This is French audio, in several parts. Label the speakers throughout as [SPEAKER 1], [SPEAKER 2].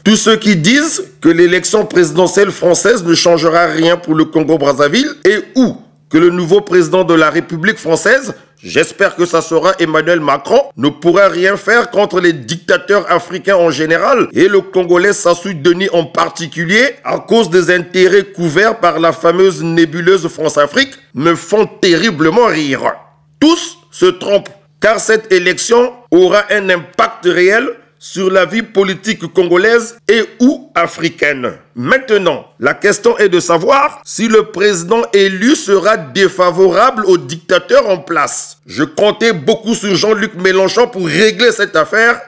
[SPEAKER 1] Tous ceux qui disent que l'élection présidentielle française ne changera rien pour le Congo-Brazzaville et ou que le nouveau président de la République française, j'espère que ça sera Emmanuel Macron, ne pourra rien faire contre les dictateurs africains en général et le Congolais Sassou Denis en particulier à cause des intérêts couverts par la fameuse nébuleuse France-Afrique, me font terriblement rire. Tous se trompent car cette élection aura un impact réel sur la vie politique congolaise et ou africaine. Maintenant, la question est de savoir si le président élu sera défavorable au dictateur en place. Je comptais beaucoup sur Jean-Luc Mélenchon pour régler cette affaire,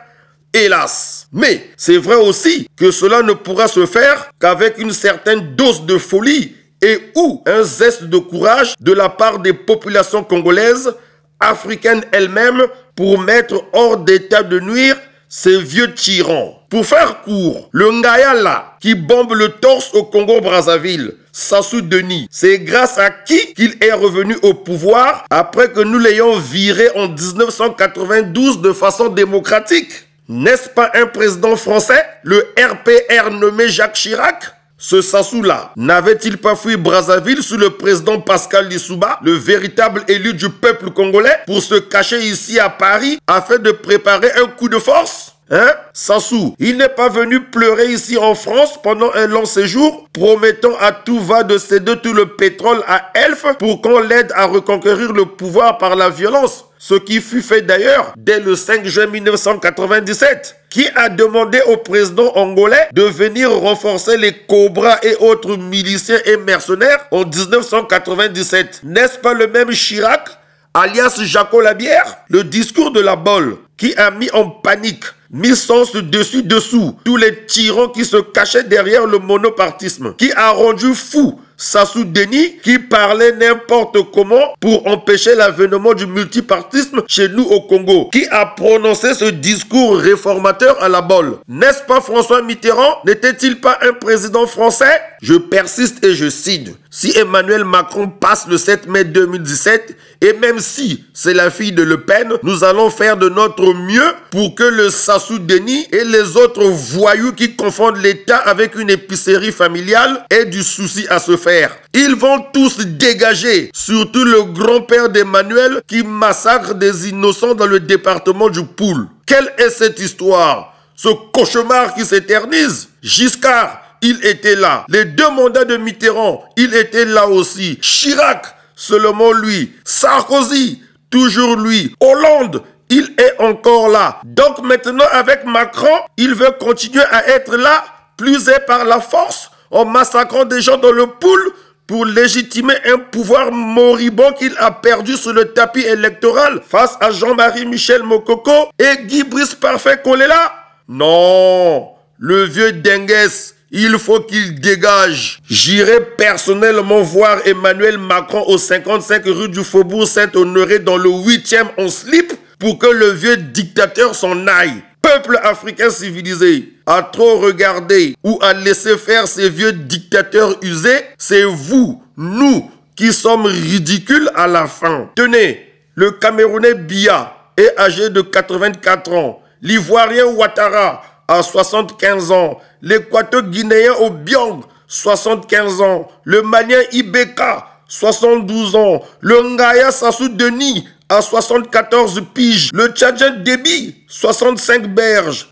[SPEAKER 1] hélas. Mais c'est vrai aussi que cela ne pourra se faire qu'avec une certaine dose de folie et ou un zeste de courage de la part des populations congolaises, africaines elles-mêmes, pour mettre hors d'état de nuire ces vieux tyrans. Pour faire court, le Ngaya là, qui bombe le torse au Congo-Brazzaville, Sassou Denis, c'est grâce à qui qu'il est revenu au pouvoir après que nous l'ayons viré en 1992 de façon démocratique? N'est-ce pas un président français, le RPR nommé Jacques Chirac? Ce Sassou-là n'avait-il pas fui Brazzaville sous le président Pascal Lissouba, le véritable élu du peuple congolais, pour se cacher ici à Paris afin de préparer un coup de force? Hein? Sassou, il n'est pas venu pleurer ici en France pendant un long séjour, promettant à tout va de céder tout le pétrole à Elf pour qu'on l'aide à reconquérir le pouvoir par la violence. Ce qui fut fait d'ailleurs dès le 5 juin 1997. Qui a demandé au président angolais de venir renforcer les Cobras et autres miliciens et mercenaires en 1997. N'est-ce pas le même Chirac, alias Jaco Labière? Le discours de la bolle qui a mis en panique, mis sens dessus-dessous tous les tyrans qui se cachaient derrière le monopartisme, qui a rendu fou Sassou Denis qui parlait n'importe comment pour empêcher l'avènement du multipartisme chez nous au Congo, qui a prononcé ce discours réformateur à la bolle. N'est-ce pas François Mitterrand? N'était-il pas un président français? Je persiste et je signe. Si Emmanuel Macron passe le 7 mai 2017, et même si c'est la fille de Le Pen, nous allons faire de notre mieux pour que le Sassou Denis et les autres voyous qui confondent l'État avec une épicerie familiale aient du souci à se faire. Ils vont tous dégager, surtout le grand-père d'Emmanuel qui massacre des innocents dans le département du Poul. Quelle est cette histoire? Ce cauchemar qui s'éternise? Giscard, il était là. Les deux mandats de Mitterrand, il était là aussi. Chirac, seulement lui. Sarkozy, toujours lui. Hollande, il est encore là. Donc maintenant avec Macron, il veut continuer à être là, plus est par la force, en massacrant des gens dans le Poul pour légitimer un pouvoir moribond qu'il a perdu sur le tapis électoral face à Jean-Marie Michel Mokoko et Guy Brice Parfait Kolela. Non, le vieux Dengues, il faut qu'il dégage. J'irai personnellement voir Emmanuel Macron au 55 rue du Faubourg Saint-Honoré dans le 8e en slip pour que le vieux dictateur s'en aille. Peuple africain civilisé, à trop regarder ou à laisser faire ces vieux dictateurs usés, c'est vous, nous, qui sommes ridicules à la fin. Tenez, le Camerounais Biya est âgé de 84 ans, l'Ivoirien Ouattara à 75 ans, l'Équateur-Guinéen Obiang, 75 ans, le Malien Ibeka, 72 ans, le Ngaya Sassou Denis, à 74 piges, le Tchadien Déby, 65 berges.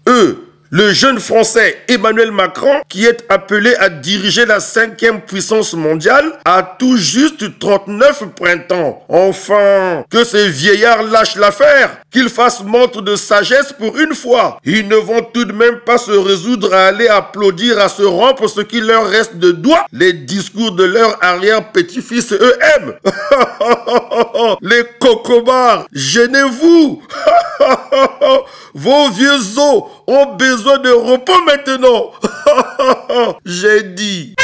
[SPEAKER 1] Le jeune Français Emmanuel Macron, qui est appelé à diriger la 5e puissance mondiale, a tout juste 39 printemps. Enfin, que ces vieillards lâchent l'affaire, qu'ils fassent montre de sagesse pour une fois. Ils ne vont tout de même pas se résoudre à aller applaudir à se rompre ce qui leur reste de doigts. Les discours de leur arrière-petit-fils, eux aiment. Les cocobars, gênez-vous. Vos vieux os ont besoin de repos maintenant. J'ai dit.